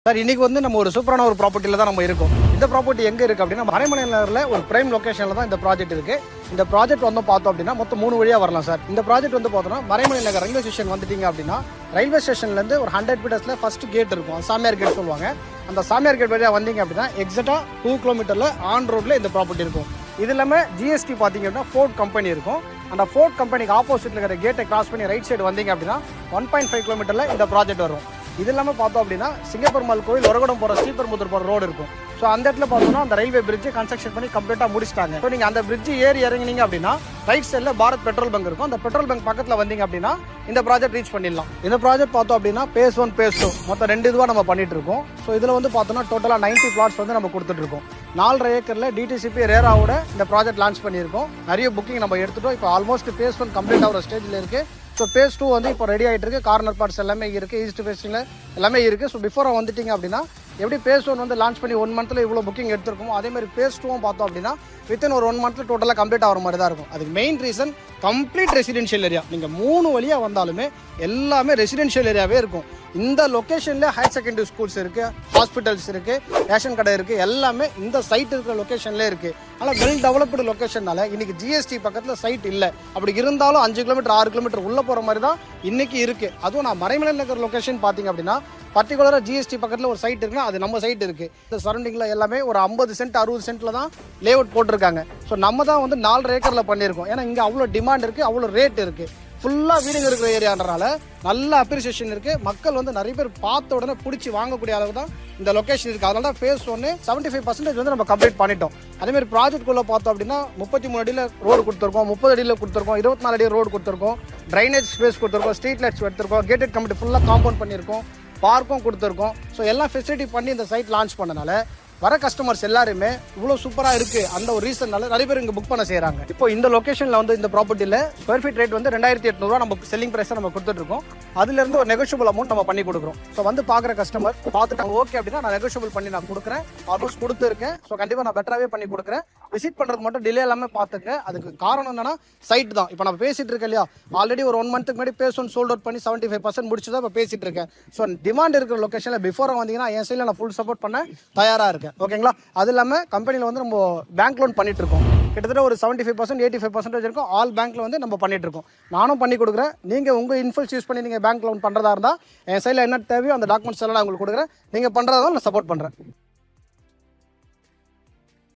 Sir இன்னைக்கு வந்து நம்ம ஒரு சூப்பரான ஒரு ப்ராப்பர்ட்டியில் தான் நம்ம இருக்கோம். இந்த ப்ராப்பர்ட்டி எங்கே இருக்குது அப்படின்னா மறைமலை நகரில் ஒரு பிரைம் லொகேஷனில் தான் இந்த ப்ராஜெக்ட் இருக்குது. இந்த ப்ராஜெக்ட் வந்து பார்த்தோம் அப்படின்னா மொத்தம் 3 வழியாக வரலாம் சார். இந்த ப்ராஜெக்ட் வந்து பார்த்தோம்னா மறைமலை நகர் ரயில்வே ஸ்டேஷன் வந்துட்டீங்க அப்படின்னா ரயில்வே ஸ்டேஷன்லேருந்து ஒரு 100 மீட்டர்ஸில் ஃபர்ஸ்ட் கேட் இருக்கும், சாமியார் கேட் சொல்லுவாங்க. அந்த சாமியார் கேட் வழியாக வந்தீங்க அப்படின்னா எக்ஸாக்டாக 2 கிலோமீட்டரில் ஆன் ரோட்டில் இந்த ப்ராப்பர்ட்டி இருக்கும். இது இல்லாமல் ஜிஎஸ்டி பார்த்தீங்க அப்படின்னா ஃபோர்ட் கம்பெனி இருக்கும். அந்த ஃபோர்ட் கம்பெனிக்கு ஆப்போசிட்டில் இருக்கிற கேட்டை கிராஸ் பண்ணி ரைட் சைடு வந்தீங்க அப்படின்னா 1.5 கிலோமீட்டரில் இந்த ப்ராஜெக்ட் வரும். இது இல்லாமல் பார்த்தோம் அப்படின்னா சிங்கப்பெருமாள் கோயில் ஒரகடம் போகிற ஸ்ரீபெரும்புதூர் போகிற ரோடு இருக்கும். ஸோ அந்த இடத்துல பார்த்தோம்னா அந்த ரயில்வே பிரிட்ஜ் கன்ஸ்ட்ரக்ஷன் பண்ணி கம்ப்ளீட்டாக முடிச்சிட்டாங்க. ஸோ நீங்கள் அந்த பிரிட்ஜ் ஏறி இறங்கினீங்க அப்படின்னா ரைட் சைடில் பாரத் பெட்ரோல் பங்க் இருக்கும். அந்த பெட்ரோல் பங்க் பக்கத்தில் வந்தீங்க அப்படின்னா இந்த ப்ராஜெக்ட் ரீச் பண்ணிடலாம். இந்த ப்ராஜெக்ட் பார்த்தோம் அப்படின்னா பேஸ் 1 பேஸ் 2 மொத்தம் 2 இதுவாக நம்ம பண்ணிட்டு இருக்கோம். ஸோ இதில் வந்து பார்த்தோம்னா டோட்டலாக 90 பிளாட்ஸ் வந்து நம்ம கொடுத்துட்டு இருக்கோம். 4.5 ஏக்கரில் டிடிசிபி ரேராவோட இந்த ப்ராஜெக்ட் லான்ச் பண்ணியிருக்கோம். நிறைய புக்கிங் நம்ம எடுத்துட்டோம். இப்போ ஆல்மோஸ்ட் பேஸ் 1 கம்ப்ளீட் ஆகிற ஸ்டேஜில் இருக்குது. ஸோ பேஸ் 2 வந்து இப்போ ரெடி ஆகிட்டு இருக்குது. கார்னர் பார்ட்ஸ் எல்லாமே இருக்குது, ஈஸ்ட் ஃபேஸிங்கில் எல்லாமே இருக்குது. ஸோ பிஃபோராக வந்துட்டிங்க அப்படின்னா எப்படி பேஸ் 1 வந்து லான்ச் பண்ணி 1 மந்த்தில் இவ்வளோ புக்கிங் எடுத்துருக்கோமோ அதேமாதிரி பேஸ் 2 பார்த்தோம் அப்படின்னா வித்தின் ஒரு 1 மந்த்தில் டோட்டலாக கம்ப்ளீட் ஆகிற மாதிரி தான் இருக்கும். அதுக்கு main reason complete residential area. நீங்கள் 3 வழியாக வந்தாலுமே எல்லாமே ரெசிடென்ஷியல் ஏரியாவே இருக்கும். இந்த லொக்கேஷனில் ஹையர் செகண்டரி ஸ்கூல்ஸ் இருக்குது, ஹாஸ்பிட்டல்ஸ் இருக்குது, ரேஷன் கடை இருக்குது, எல்லாமே இந்த சைட் இருக்கிற லொக்கேஷன்லேயே இருக்குது. ஆனால் வெல் டெவலப்டு லொக்கேஷனால இன்றைக்கி ஜிஎஸ்டி பக்கத்தில் சைட் இல்லை. அப்படி இருந்தாலும் 5 கிலோமீட்டர் 6 கிலோமீட்டர் உள்ளே போகிற மாதிரி தான் இன்றைக்கி இருக்குது. அதுவும் நான் மறைமலை நகர் லொக்கேஷன் பார்த்தீங்க அப்படின்னா பர்டிகுலராக ஜிஎஸ்டி பக்கத்தில் ஒரு சைட் இருக்குன்னா அது நம்ம சைட் இருக்குது. இந்த சரௌண்டிங்கில் எல்லாமே ஒரு 50 சென்ட் 60 சென்ட்டில் தான் லே அவுட் போட்டிருக்காங்க. ஸோ நம்ம தான் வந்து 4.5 ஏக்கரில் பண்ணியிருக்கோம். ஏன்னா இங்கே அவ்வளோ டிமாண்ட் இருக்குது, அவ்வளோ ரேட் இருக்குது. ஃபுல்லாக வீடுங்க இருக்கிற ஏரியான்றனால நல்ல அப்ரிசியேஷன் இருக்குது. மக்கள் வந்து நிறைய பேர் பார்த்த உடனே பிடிச்சி வாங்கக்கூடிய அளவு தான் இந்த லொக்கேஷன் இருக்குது. அதனால தான் ஃபேஸ் 1 75% வந்து நம்ம கம்ப்ளீட் பண்ணிட்டோம். அதேமாதிரி ப்ராஜெக்ட்குள்ளே பார்த்தோம் அப்படின்னா 33 அடியில் ரோடு கொடுத்துருக்கோம், 30 அடியில் கொடுத்துருக்கோம், 24 அடி ரோடு கொடுத்துருக்கோம், ட்ரைனேஜ் ஸ்பேஸ் கொடுத்துருக்கோம், ஸ்ட்ரீட் லைட்ஸ் எடுத்துருக்கோம், கேட்டட் கமிட்டி ஃபுல்லாக காம்பவுண்ட் பண்ணியிருக்கோம், பார்க்கும் கொடுத்துருக்கோம். ஸோ எல்லாம் ஃபெசிலிட்டி பண்ணி இந்த சைட் லான்ச் பண்ணனால வர கஸ்டமர்ஸ் எல்லாருமே இவ்வளோ சூப்பராக இருக்குது அந்த ஒரு ரீசன்னால நிறைய பேர் இங்கே புக் பண்ண செய்கிறாங்க. இப்போ இந்த லொக்கேஷனில் வந்து இந்த ப்ராப்பர்ட்டியில் ஸ்கொயர் ஃபீட் ரேட் வந்து 2800 நம்ம செல்லிங் ப்ரைஸை நம்ம கொடுத்துட்ருக்கோம். அதுலேருந்து ஒரு நெகோஷியபிள் அமௌண்ட் நம்ம பண்ணி கொடுக்குறோம். ஸோ வந்து பார்க்குற கஸ்டமர் பார்த்துட்டாங்க ஓகே அப்படின்னா நான் நெகோஷியபிள் பண்ணி நான் கொடுக்குறேன். ஆல்மோஸ்ட் கொடுத்துருக்கேன். ஸோ கண்டிப்பாக நான் பெட்டராகவே பண்ணி கொடுக்குறேன். விசிட் பண்ணுறது மட்டும் டிலே எல்லாமே பார்த்துங்க. அதுக்கு காரணம் என்னன்னா சைட் தான். இப்போ நம்ம பேசிட்டு இருக்கேன் இல்லையா, ஆல்ரெடி ஒரு 1 மந்த்துக்கு முன்னாடி பேஸ் 1 சோல்ட் அவுட் பண்ணி 75% முடிச்சு தான் இப்போ பேசிட்டு இருக்கேன். ஸோ டிமாண்ட் இருக்கிற லொக்கேஷனில் பிஃபோராக வந்தீங்கன்னா என் சைடில் நான் ஃபுல் சப்போர்ட் பண்ண தயாராக இருக்கேன். ஓகேங்களா? அது இல்லாமல் கம்பெனியில் வந்து நம்ம பேங்க் லோன் பண்ணிட்டு இருக்கோம். கிட்டத்தட்ட ஒரு 75% 85% இருக்கும். ஆல் பேங்க்ல வந்து நம்ம பண்ணிட்டு இருக்கோம். நானும் பண்ணி கொடுக்குறேன். நீங்கள் உங்கள் இன்ஃபுல்ஸ் யூஸ் பண்ணி நீங்கள் பேங்க் லோன் பண்ணுறதா இருந்தால் என் சைடில் என்ன தேவையோ அந்த டாக்குமெண்ட்ஸ் எல்லாம் நான் உங்களுக்கு கொடுக்குறேன். நீங்கள் பண்ணுறதா நான் சப்போர்ட் பண்ணுறேன்.